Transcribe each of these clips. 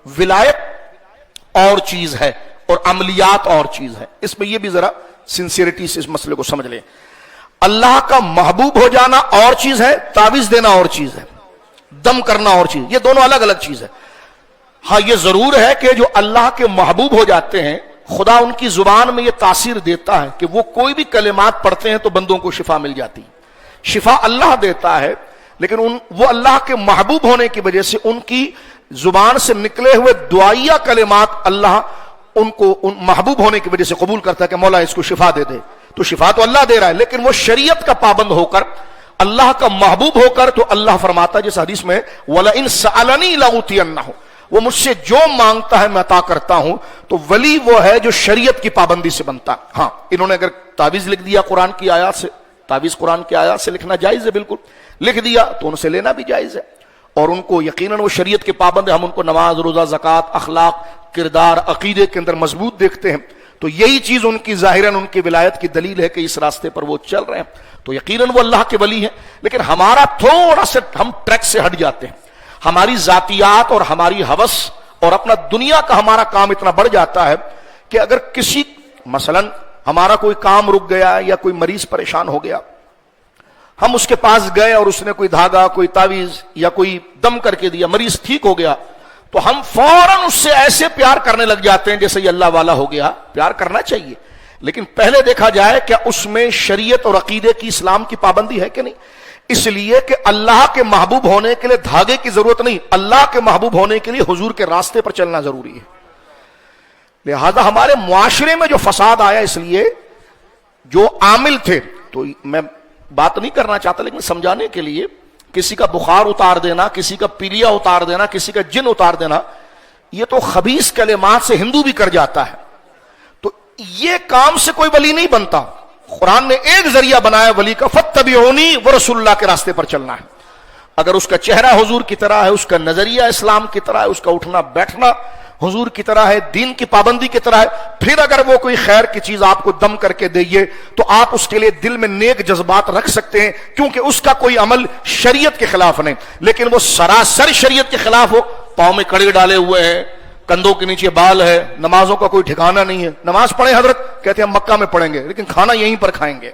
ولایت اور چیز ہے اور عملیات اور چیز ہے. اس میں یہ بھی ذرا سنسیئرٹی سے اس مسئلے کو سمجھ لیں. اللہ کا محبوب ہو جانا اور چیز ہے، تعویذ دینا اور چیز ہے، دم کرنا اور چیز، یہ دونوں الگ الگ چیز ہے. ہاں یہ ضرور ہے کہ جو اللہ کے محبوب ہو جاتے ہیں خدا ان کی زبان میں یہ تاثیر دیتا ہے کہ وہ کوئی بھی کلمات پڑھتے ہیں تو بندوں کو شفا مل جاتی ہے. شفا اللہ دیتا ہے، لیکن وہ اللہ کے محبوب ہونے کی وجہ سے ان کی زبان سے نکلے ہوئے دعائیہ کلمات اللہ ان کو محبوب ہونے کی وجہ سے قبول کرتا ہے کہ مولا اس کو شفا دے دے. تو شفا تو اللہ دے رہا ہے، لیکن وہ شریعت کا پابند ہو کر اللہ کا محبوب ہو کر تو اللہ فرماتا ہے جس حدیث میں وَلَئِن سَأَلَنِي لَأُوتِيَنَّهُ، وہ مجھ سے جو مانگتا ہے میں عطا کرتا ہوں. تو ولی وہ ہے جو شریعت کی پابندی سے بنتا. ہاں انہوں نے اگر تعویذ لکھ دیا قرآن کی آیات سے، تعویذ قرآن کی آیات سے لکھنا جائز ہے، بالکل لکھ دیا تو ان سے لینا بھی جائز ہے، اور ان کو یقیناً وہ شریعت کے پابند ہے. ہم ان کو نماز، روزہ، زکوٰۃ، اخلاق، کردار، عقیدے کے اندر مضبوط دیکھتے ہیں، تو یہی چیز ان کی ظاہراً ان کی ولایت کی دلیل ہے کہ اس راستے پر وہ چل رہے ہیں. تو یقیناً وہ اللہ کے ولی ہیں. لیکن ہمارا تھوڑا سا ہم ٹریک سے ہٹ جاتے ہیں، ہماری ذاتیات اور ہماری ہوس اور اپنا دنیا کا ہمارا کام اتنا بڑھ جاتا ہے کہ اگر کسی مثلا ہمارا کوئی کام رک گیا یا کوئی مریض پریشان ہو گیا، ہم اس کے پاس گئے اور اس نے کوئی دھاگا، کوئی تعویذ یا کوئی دم کر کے دیا، مریض ٹھیک ہو گیا، تو ہم فوراً اس سے ایسے پیار کرنے لگ جاتے ہیں جیسے یہ اللہ والا ہو گیا. پیار کرنا چاہیے، لیکن پہلے دیکھا جائے کیا اس میں شریعت اور عقیدے کی، اسلام کی پابندی ہے کہ نہیں. اس لیے کہ اللہ کے محبوب ہونے کے لیے دھاگے کی ضرورت نہیں، اللہ کے محبوب ہونے کے لیے حضور کے راستے پر چلنا ضروری ہے. لہذا ہمارے معاشرے میں جو فساد آیا، اس لیے جو عامل تھے، تو میں بات نہیں کرنا چاہتا لیکن سمجھانے کے لیے، کسی کا بخار اتار دینا، کسی کا پیلیا اتار دینا، کسی کا جن اتار دینا، یہ تو خبیث کلمات سے ہندو بھی کر جاتا ہے. تو یہ کام سے کوئی ولی نہیں بنتا. قرآن نے ایک ذریعہ بنایا ولی کا، فَاتَّبِعُونِی، وہ رسول اللہ کے راستے پر چلنا ہے. اگر اس کا چہرہ حضور کی طرح ہے، اس کا نظریہ اسلام کی طرح ہے، اس کا اٹھنا بیٹھنا حضور کی طرح ہے، دین کی پابندی کی طرح ہے، پھر اگر وہ کوئی خیر کی چیز آپ کو دم کر کے دئیے تو آپ اس کے لیے دل میں نیک جذبات رکھ سکتے ہیں، کیونکہ اس کا کوئی عمل شریعت کے خلاف نہیں. لیکن وہ سراسر شریعت کے خلاف ہو، پاؤں میں کڑے ڈالے ہوئے ہیں، کندھوں کے نیچے بال ہے، نمازوں کا کوئی ٹھکانہ نہیں ہے. نماز پڑھیں حضرت، کہتے ہیں ہم مکہ میں پڑھیں گے لیکن کھانا یہیں پر کھائیں گے،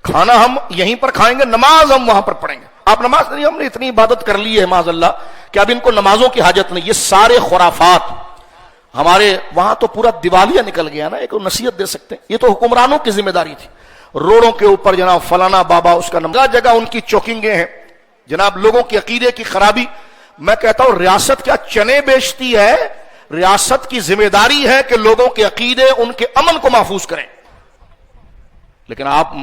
کھانا ہم یہیں پر کھائیں گے، نماز ہم وہاں پر پڑھیں گے. آپ نماز نہیں، ہم نے اتنی عبادت کر لی ہے معاذ اللہ کہ اب ان کو نمازوں کی حاجت نہیں. یہ سارے خرافات ہمارے وہاں تو پورا دیوالیہ نکل گیا نا. ایک نصیحت دے سکتے ہیں، یہ تو حکمرانوں کی ذمہ داری تھی. روڈوں کے اوپر جناب فلانا بابا، اس کا جگہ جگہ ان کی چوکنگیں ہیں جناب، لوگوں کی عقیدے کی خرابی. میں کہتا ہوں ریاست کیا چنے بیچتی ہے؟ ریاست کی ذمہ داری ہے کہ لوگوں کے عقیدے، ان کے امن کو محفوظ کریں. لیکن آپ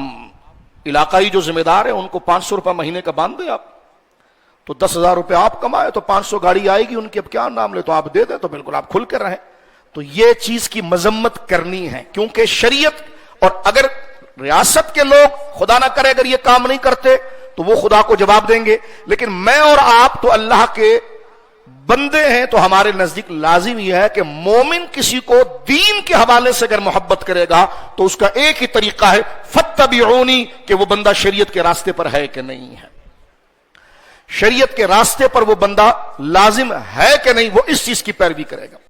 علاقائی جو ذمہ دار ہیں ان کو 500 روپے مہینے کا باندھ دیں آپ، تو 10,000 روپے آپ کمائے تو 500 گاڑی آئے گی ان کی، اب کیا نام لے تو آپ دے دیں، تو بالکل آپ کھل کر رہیں. تو یہ چیز کی مذمت کرنی ہے، کیونکہ شریعت، اور اگر ریاست کے لوگ خدا نہ کرے اگر یہ کام نہیں کرتے تو وہ خدا کو جواب دیں گے. لیکن میں اور آپ تو اللہ کے بندے ہیں، تو ہمارے نزدیک لازم یہ ہے کہ مومن کسی کو دین کے حوالے سے اگر محبت کرے گا تو اس کا ایک ہی طریقہ ہے فَاتَّبِعُونِی، کہ وہ بندہ شریعت کے راستے پر ہے کہ نہیں ہے. شریعت کے راستے پر وہ بندہ لازم ہے کہ نہیں، وہ اس چیز کی پیروی کرے گا.